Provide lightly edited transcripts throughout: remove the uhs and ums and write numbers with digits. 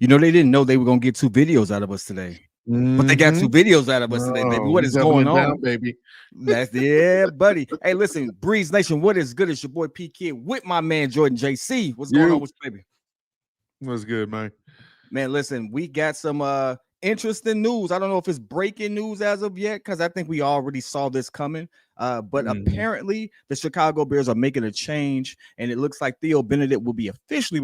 You know, they didn't know they were gonna get 2 videos out of us today. But they got 2 videos out of us today, baby. Oh, What we is going doubling on? down, baby. That's yeah, buddy. Hey, listen, Breeze Nation, what is good? It's your boy P Kid with my man Jordan JC. What's going on You with you, baby? was good, man. Man, listen, we got some interesting news. I don't know if it's breaking news as of yet, because I think we already saw this coming. But Mhm. apparently the Chicago Bears are making a change, and it looks like Theo Benedet will be officially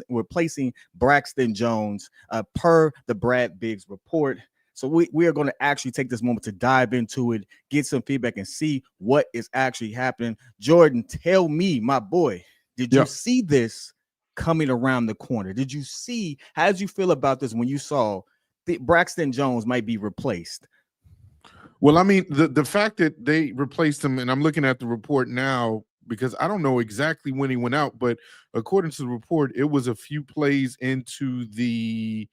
replacing Braxton Jones, per the Brad Biggs report. So we are going to actually take this moment to dive into it, get some feedback, and see what is actually happening. Jordan, tell me, my boy, did you Yeah. see this coming around the corner? Did you see, how did you feel about this when you saw Braxton Jones might be replaced? Well, I mean, the fact that they replaced him, and I'm looking at the report now because I don't know exactly when he went out, but according to the report, it was a few plays into the,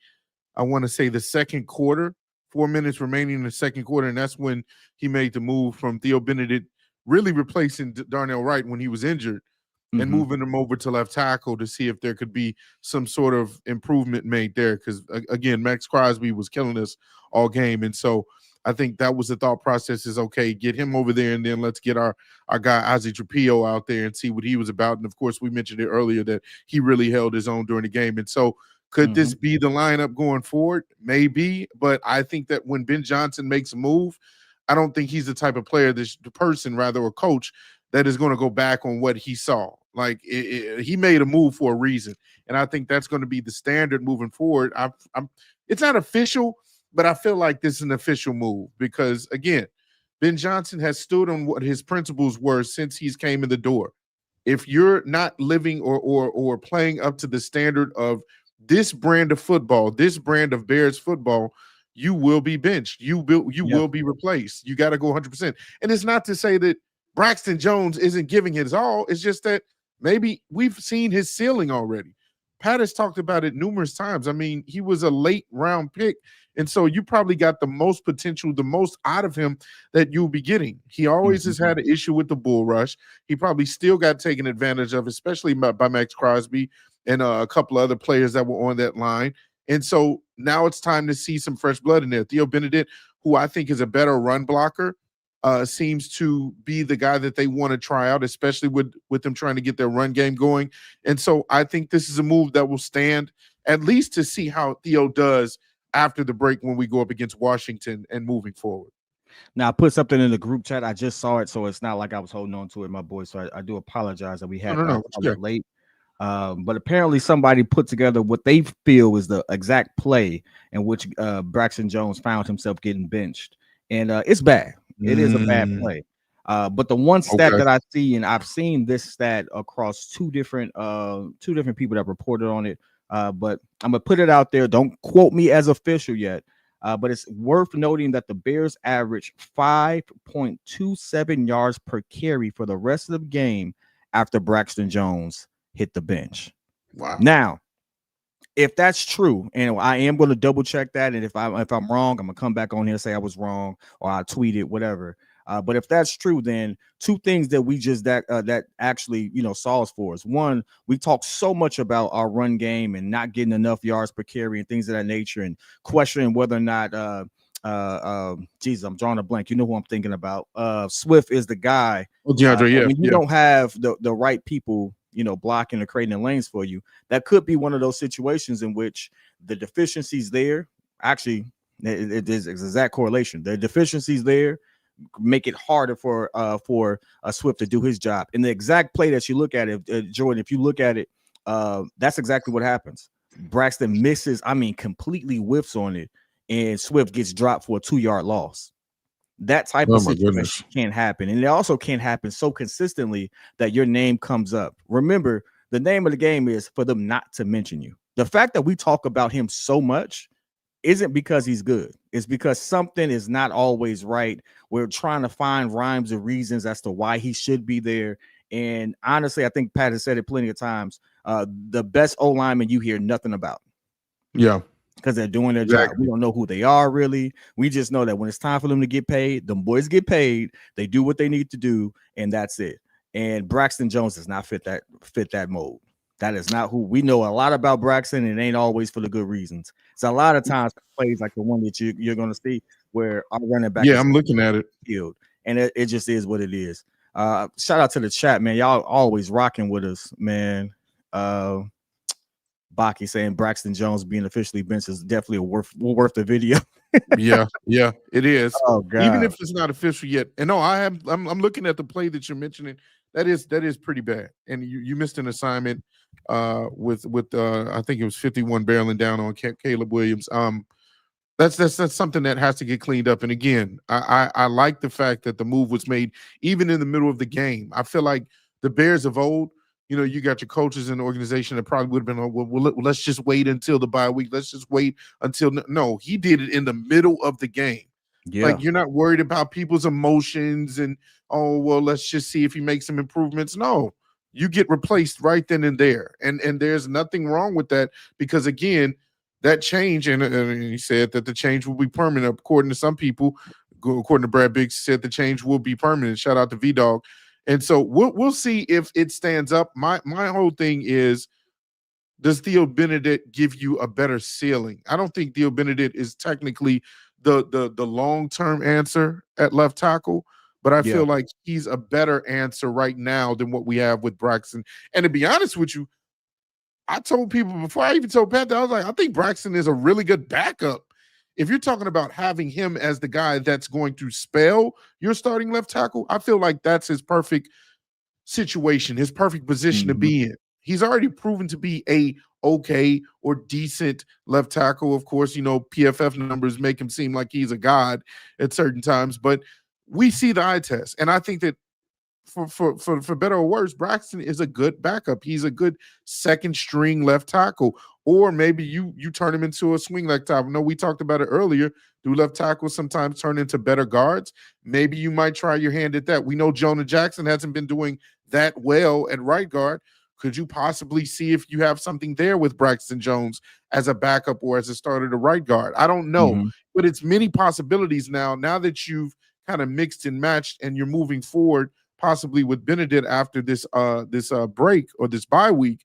I want to say the second quarter, 4 minutes remaining in the second quarter, and that's when he made the move from Theo Benedet, really replacing Darnell Wright when he was injured, and Mm-hmm. moving him over to left tackle to see if there could be some sort of improvement made there. Because again, Max Crosby was killing us all game, and so I think that was the thought process: is okay, get him over there, and then let's get our guy Ozzie Trapillo out there and see what he was about. And of course, we mentioned it earlier that he really held his own during the game, and so. Could Mm-hmm. this be the lineup going forward? Maybe, but I think that when Ben Johnson makes a move, I don't think he's the type of player, the person rather, or coach that is going to go back on what he saw. Like he made a move for a reason, and I think that's going to be the standard moving forward. It's not official, but I feel like this is an official move because again, Ben Johnson has stood on what his principles were since he's came in the door. If you're not living or playing up to the standard of this brand of football, this brand of Bears football, you will be benched. You Yep. will be replaced. You got to go 100%. And it's not to say that Braxton Jones isn't giving his all. It's just that maybe we've seen his ceiling already. Pat has talked about it numerous times. I mean, he was a late round pick. And so you probably got the most potential, the most out of him that you'll be getting. He always has Mm-hmm. had an issue with the bull rush. He probably still got taken advantage of, especially by Max Crosby and a couple of other players that were on that line. And so now it's time to see some fresh blood in there. Theo Benedet, who I think is a better run blocker, seems to be the guy that they want to try out, especially with them trying to get their run game going. And so I think this is a move that will stand at least to see how Theo does after the break when we go up against Washington and moving forward. Now I put something in the group chat. I just saw it, so it's not like I was holding on to it, my boy. So I do apologize that we No, had no, no. a It's little good. late. But apparently somebody put together what they feel is the exact play in which Braxton Jones found himself getting benched, and it's bad. It is a bad Mm, play. But the one stat okay. that I see, and I've seen this stat across two different people that reported on it. But I'm gonna put it out there. Don't quote me as official yet. But it's worth noting that the Bears average 5.27 yards per carry for the rest of the game after Braxton Jones hit the bench. Wow. Now, if that's true, and I am going to double check that, and if I'm wrong, I'm gonna come back on here and say I was wrong or I tweeted whatever. But if that's true, then two things that we just that actually solves for us. One, we talk so much about our run game and not getting enough yards per carry and things of that nature, and questioning whether or not Jesus, I'm drawing a blank. You know who I'm thinking about. Swift is the guy. Oh, DeAndre, But yeah, when you yeah. don't have the right people, blocking or creating the lanes for you, that could be one of those situations in which the deficiencies there. Actually, it is exact correlation. The deficiencies there make it harder for Swift to do his job. In the exact play that you look at it, Jordan, if you look at it, that's exactly what happens. Braxton misses, I mean, completely whiffs on it, and Swift gets dropped for a 2-yard loss. That type Oh of my situation goodness. can't happen. And it also can't happen so consistently that your name comes up. Remember, the name of the game is for them not to mention you. The fact that we talk about him so much isn't because he's good. It's because something is not always right. We're trying to find rhymes and reasons as to why he should be there. And honestly, I think Pat has said it plenty of times. The best O lineman you hear nothing about Yeah, because they're doing their job. We exactly. don't know who they are really. We just know that when it's time for them to get paid, them boys get paid. They do what they need to do, and that's it. And Braxton Jones does not fit that mold. That is not who we know. A lot about Braxton, and it ain't always for the good reasons. So a lot of times plays like the one that you're going to see where our running back Yeah, is I'm looking at it. killed, and it just is what it is. Shout out to the chat, man. Y'all always rocking with us, man. Baki saying Braxton Jones being officially benched is definitely worth the video. Yeah, it is. Oh Even God. if it's not official yet. And no, I'm looking at the play that you're mentioning. That is pretty bad. And you missed an assignment with I think it was 51 barreling down on Caleb Williams. That's something that has to get cleaned up. And again, I like the fact that the move was made even in the middle of the game. I feel like the Bears of old, you got your coaches in the organization that probably would have been, well, let's just wait until the bye week. Let's just wait until no, he did it in the middle of the game. Yeah. Like, you're not worried about people's emotions and, oh, well, let's just see if he makes some improvements. No, you get replaced right then and there. And there's nothing wrong with that because, again, that change, and he said that the change will be permanent. According to some people, according to Brad Biggs, said the change will be permanent. Shout out to V-Dog. And so we'll see if it stands up. My whole thing is, does Theo Benedet give you a better ceiling? I don't think Theo Benedet is technically the long-term answer at left tackle, but I feel like he's a better answer right now than what we have with Braxton. And to be honest with you, I told people before I even told Pat that I was like, I think Braxton is a really good backup. If you're talking about having him as the guy that's going to spell your starting left tackle, I feel like that's his perfect situation, his perfect position to be in. He's already proven to be a okay or decent left tackle. Of course, PFF numbers make him seem like he's a god at certain times, but we see the eye test. And I think that for better or worse, Braxton is a good backup. He's a good second string left tackle. Or maybe you turn him into a swing left tackle. No, we talked about it earlier. Do left tackles sometimes turn into better guards? Maybe you might try your hand at that. We know Jonah Jackson hasn't been doing that well at right guard. Could you possibly see if you have something there with Braxton Jones as a backup or as a starter to right guard? I don't know, but it's many possibilities now that you've kind of mixed and matched and you're moving forward possibly with Benedet after this break or this bye week,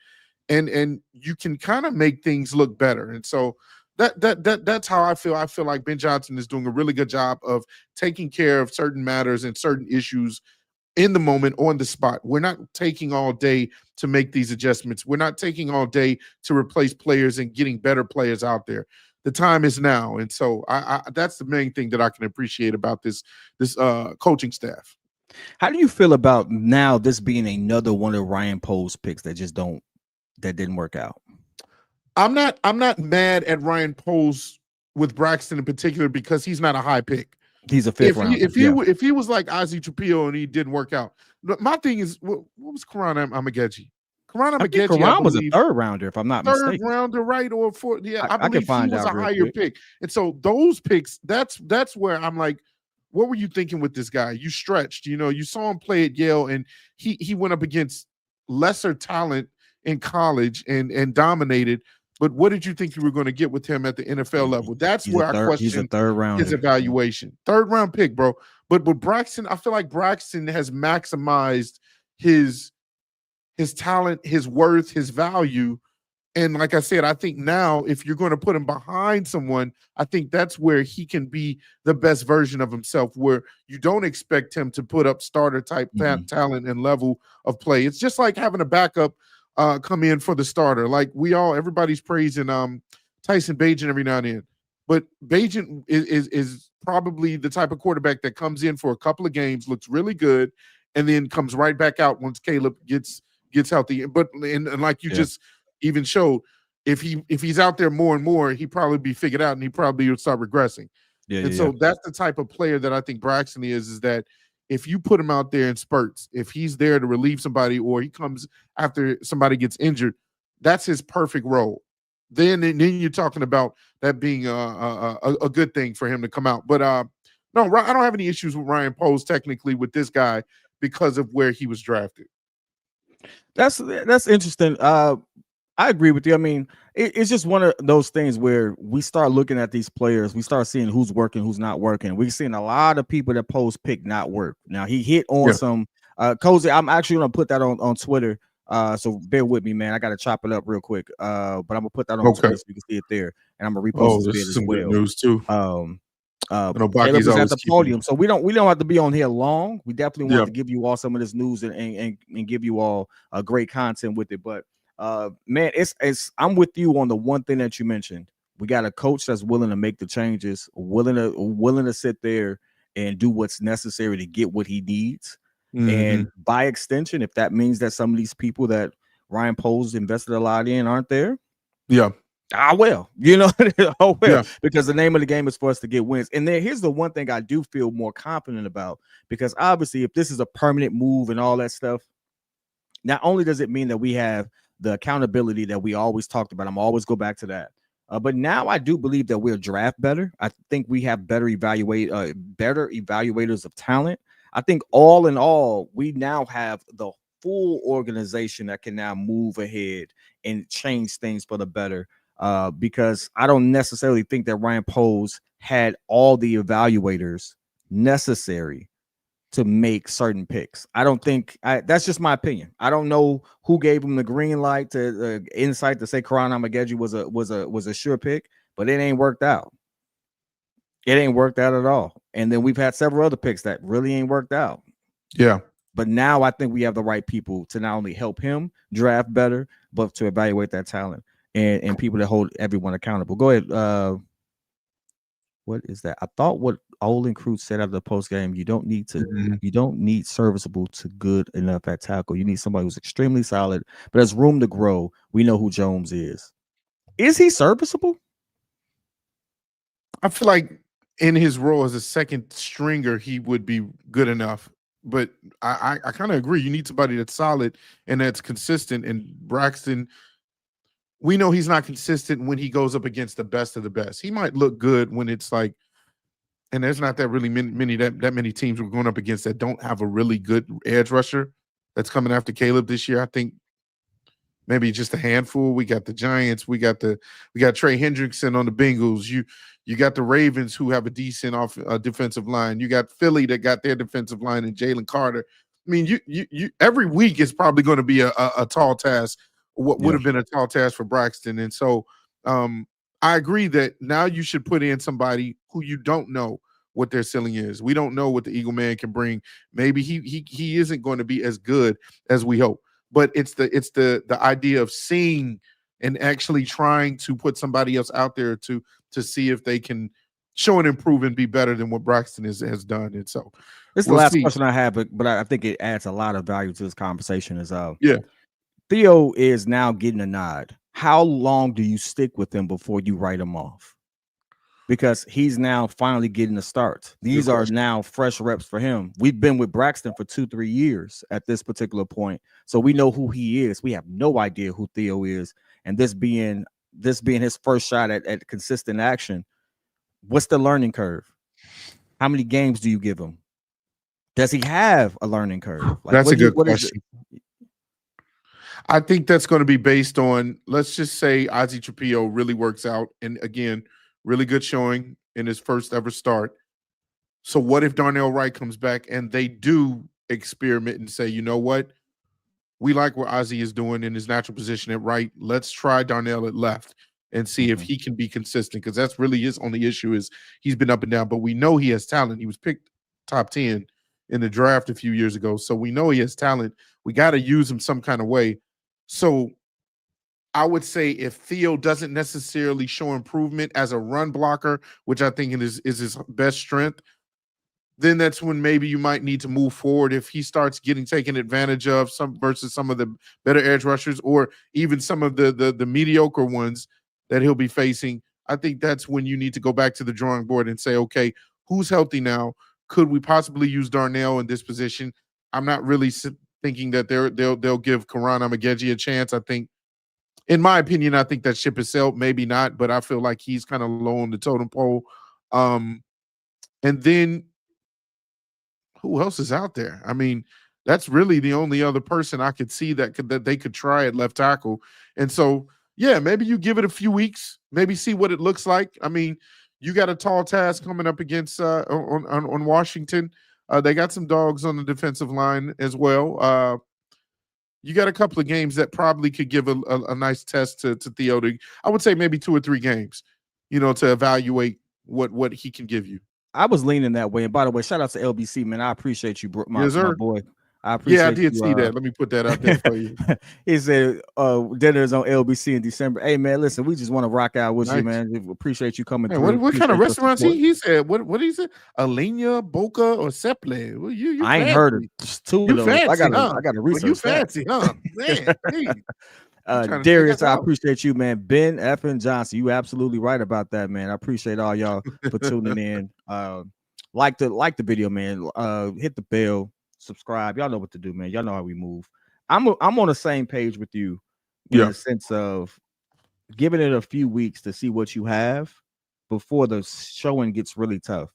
and you can kind of make things look better. And so that's how I feel. I feel like Ben Johnson is doing a really good job of taking care of certain matters and certain issues in the moment, on the spot. We're not taking all day to make these adjustments. We're not taking all day to replace players and getting better players out there. The time is now. And so I that's the main thing that I can appreciate about this coaching staff. How do you feel about now this being another one of Ryan Poe's picks that didn't work out? I'm not mad at Ryan Poe's with Braxton in particular because he's not a high pick. He's a fifth round. If he was like Ozzie Trapillo and he didn't work out, my thing is, what was Karan Amagechi? Karan was a third rounder, if I'm not mistaken. Third rounder, right? Or fourth? Yeah, I can believe find he was out a higher pick. And so those picks, that's where I'm like, what were you thinking with this guy? You stretched, you saw him play at Yale, and he went up against lesser talent in college and dominated. But what did you think you were going to get with him at the NFL level? That's where I question his evaluation. Third round pick, bro. But with Braxton, I feel like Braxton has maximized his talent, his worth, his value. And like I said, I think now if you're going to put him behind someone, I think that's where he can be the best version of himself, where you don't expect him to put up starter type talent and level of play. It's just like having a backup come in for the starter. Like everybody's praising Tyson Bagent every now and then. But Bagent is probably the type of quarterback that comes in for a couple of games, looks really good, and then comes right back out once Caleb gets healthy. But and like you just even showed, if he's out there more and more, he probably be figured out and he probably would start regressing. So that's the type of player that I think Braxton is that if you put him out there in spurts, if he's there to relieve somebody or he comes after somebody gets injured, that's his perfect role. Then you're talking about that being a good thing for him to come out. But no, I don't have any issues with Ryan Poe's technically with this guy because of where he was drafted. That's interesting. I agree with you. I mean, it's just one of those things where we start looking at these players, we start seeing who's working, who's not working. We've seen a lot of people that Poe's pick not work. Now he hit on some Cozy. I'm actually gonna put that on Twitter So bear with me, man. I gotta chop it up real quick. But I'm gonna put that on Okay. Twitter so you can see it there, and I'm gonna repost Oh, this this bid is as some good well. news too. Um, I know Caleb Baki's is at always the keeping. podium, so we don't have to be on here long. We definitely want Yeah. to give you all some of this news and give you all great content with it. But man, it's I'm with you on the one thing that you mentioned. We got a coach that's willing to make the changes, willing to sit there and do what's necessary to get what he needs. And Hmm. by extension, if that means that some of these people that Ryan Poles invested a lot in aren't there, Yeah. ah, well, oh well, Yeah. because the name of the game is for us to get wins. And then here's the one thing I do feel more confident about, because obviously, if this is a permanent move and all that stuff, not only does it mean that we have the accountability that we always talked about, I'm always go back to that. But now I do believe that we'll draft better. I think we have better evaluators of talent. I think all in all, we now have the full organization that can now move ahead and change things for the better. Because I don't necessarily think that Ryan Poles had all the evaluators necessary to make certain picks. I don't think that's just my opinion. I don't know who gave him the green light to insight to say Karan Amageji was a sure pick, but it ain't worked out. It ain't worked out at all. And then we've had several other picks that really ain't worked out. Yeah. But now I think we have the right people to not only help him draft better, but to evaluate that talent and people that hold everyone accountable. Go ahead. What is that? I thought what Olin Cruz said after the post game, Mhm. you don't need serviceable to good enough at tackle. You need somebody who's extremely solid, but there's room to grow. We know who Jones is. Is he serviceable? I feel like in his role as a second stringer, he would be good enough. But I kind of agree. You need somebody that's solid and that's consistent. And Braxton, we know he's not consistent when he goes up against the best of the best. He might look good when it's like, and there's not that really that many teams we're going up against that don't have a really good edge rusher that's coming after Caleb this year. I think maybe just a handful. We got the Giants. We got Trey Hendrickson on the Bengals. You got the Ravens who have a decent defensive line. You got Philly that got their defensive line and Jalen Carter. I mean, you every week is probably going to be a tall task. What would Yeah. have been a tall task for Braxton, and so I agree that now you should put in somebody who you don't know what their ceiling is. We don't know what the Eagle Man can bring. Maybe he isn't going to be as good as we hope, but it's the idea of seeing and actually trying to put somebody else out there to see if they can show and improve and be better than what Braxton has done. And so This is the we'll last see. question I have, but I think it adds a lot of value to this conversation. Is Yeah. Theo is now getting a nod. How long do you stick with him before you write him off? Because he's now finally getting a start. Good These are question. now fresh reps for him. We've been with Braxton for 2-3 years at this particular point, so we know who he is. We have no idea who Theo is, and this being his first shot at consistent action. What's the learning curve? How many games do you give him? Does he have a learning curve? Like, That's a good what is it? question. I think that's going to be based on, let's just say Ozzie Trapillo really works out. And again, really good showing in his first ever start. So what if Darnell Wright comes back and they do experiment and say, you know what? We like what Ozzie is doing in his natural position at right. Let's try Darnell at left and see if Mhm. he can be consistent. Because that's really his only issue is he's been up and down. But we know he has talent. He was picked top 10 in the draft a few years ago. So we know he has talent. We got to use him some kind of way. So I would say if Theo doesn't necessarily show improvement as a run blocker, which I think is his best strength, then that's when maybe you might need to move forward if he starts getting taken advantage of some versus some of the better edge rushers or even some of the mediocre ones that he'll be facing. I think that's when you need to go back to the drawing board and say, okay, who's healthy now? Could we possibly use Darnell in this position? I'm not really thinking that they'll give Karan Amageji a chance. I think, in my opinion, I think that ship is sailed. Maybe not, but I feel like he's kind of low on the totem pole. Um, and then who else is out there? I mean, that's really the only other person I could see that they could try at left tackle. And so, yeah, maybe you give it a few weeks, maybe see what it looks like. I mean, you got a tall task coming up against on Washington. They got some dogs on the defensive line as well. you got a couple of games that probably could give a nice test to Theo. I would say maybe 2 or 3 games, to evaluate what he can give you. I was leaning that way. And by the way, shout out to LBC, man. I appreciate you, my Yes, sir. boy. I Yeah, I appreciate did you. see that. Let me put that out there for you. He said dinner's on LBC in December. Hey man, listen, we just want to rock out with you, man. We appreciate you coming Man, through. what kind of restaurants he said? What did he say? Alenia, Boca, or Seple? Well, you I ain't fancy. heard of 2 of You those. fancy, I gotta huh? research you that. fancy, huh? Man, Darius, I appreciate you, man. Ben F. Johnson, you absolutely right about that, man. I appreciate all y'all for tuning in. Like the video, man. Hit the bell, subscribe. Y'all know what to do, man. Y'all know how we move. I'm on the same page with you in the sense of giving it a few weeks to see what you have before the showing gets really tough.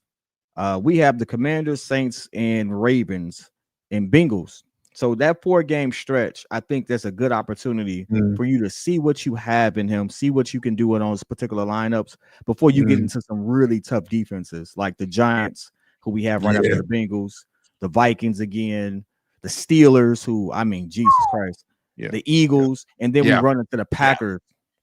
We have the Commanders, Saints, and Ravens and Bengals. So that 4-game stretch, I think that's a good opportunity for you to see what you have in him, see what you can do in those particular lineups before you get into some really tough defenses like the Giants, who we have right after the Bengals, the Vikings again, the Steelers, who, I mean, Jesus Christ, the Eagles, and then we run into the Packers.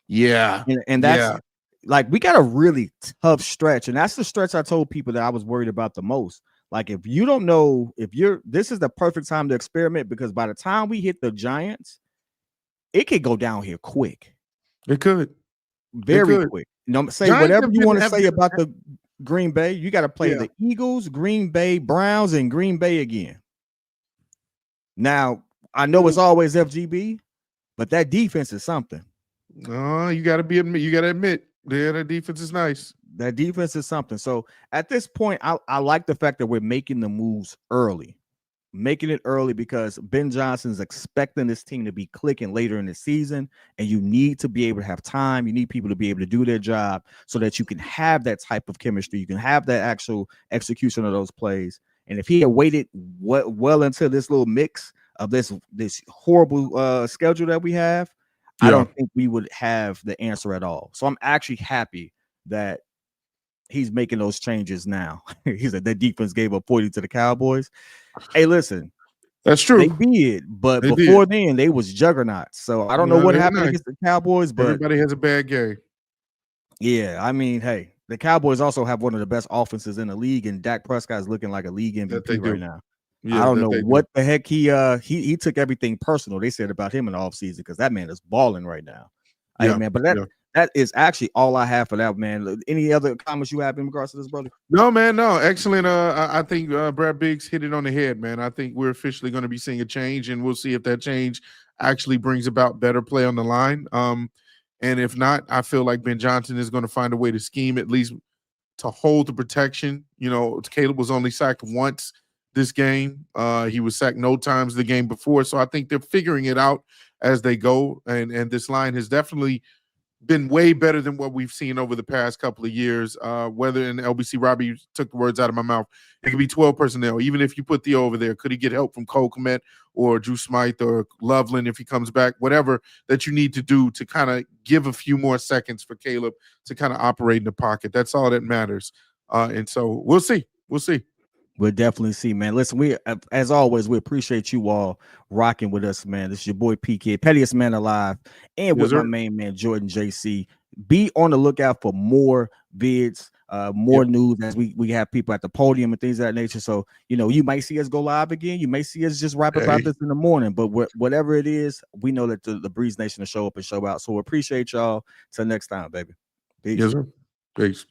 And that's like, we got a really tough stretch. And that's the stretch I told people that I was worried about the most. Like, if you don't know, this is the perfect time to experiment, because by the time we hit the Giants, it could go down here quick. It could. Very quick. Say Giants, whatever you want to say about the Green Bay. You got to play the Eagles, Green Bay, Browns, and Green Bay again. Now, I know it's always FGB, but that defense is something. No, you got to admit, that defense is nice. That defense is something. So at this point, I like the fact that we're making the moves early. Making it early because Ben Johnson's expecting this team to be clicking later in the season, and you need to be able to have time. You need people to be able to do their job so that you can have that type of chemistry. You can have that actual execution of those plays. And if he had waited well into this little mix of this horrible schedule that we have, I don't think we would have the answer at all. So I'm actually happy that he's making those changes now. He said that defense gave up 40 to the Cowboys. Hey, listen, that's true. They did, but before then, they was juggernauts. So I don't know what happened against the Cowboys, but everybody has a bad game. Yeah, I mean, hey, the Cowboys also have one of the best offenses in the league, and Dak Prescott is looking like a league MVP right now. I don't know what the heck he took everything personal. They said about him in the offseason, because that man is balling right now. Hey, man, but that is actually all I have for that, man. Any other comments you have in regards to this, brother? No, man, no. Excellent. I think Brad Biggs hit it on the head, man. I think we're officially going to be seeing a change, and we'll see if that change actually brings about better play on the line. And if not, I feel like Ben Johnson is going to find a way to scheme at least to hold the protection. Caleb was only sacked once this game. He was sacked no times the game before. So I think they're figuring it out as they go. And this line has definitely been way better than what we've seen over the past couple of years. Whether in LBC, Robbie took the words out of my mouth, it could be 12 personnel. Even if you put Theo over there, could he get help from Cole Kmet or Drew Smythe or Loveland if he comes back? Whatever that you need to do to kind of give a few more seconds for Caleb to kind of operate in the pocket. That's all that matters. And so we'll see. We'll see. We'll definitely see, man. Listen, we, as always, we appreciate you all rocking with us, man. This is your boy PK, pettiest man alive, and with my main man Jordan JC. Be on the lookout for more vids, more news as we have people at the podium and things of that nature. So you might see us go live again. You may see us just rap about this in the morning, but whatever it is, we know that the Breeze Nation will show up and show out. So we appreciate y'all. Till next time, baby. Peace. Yes, sir. Peace.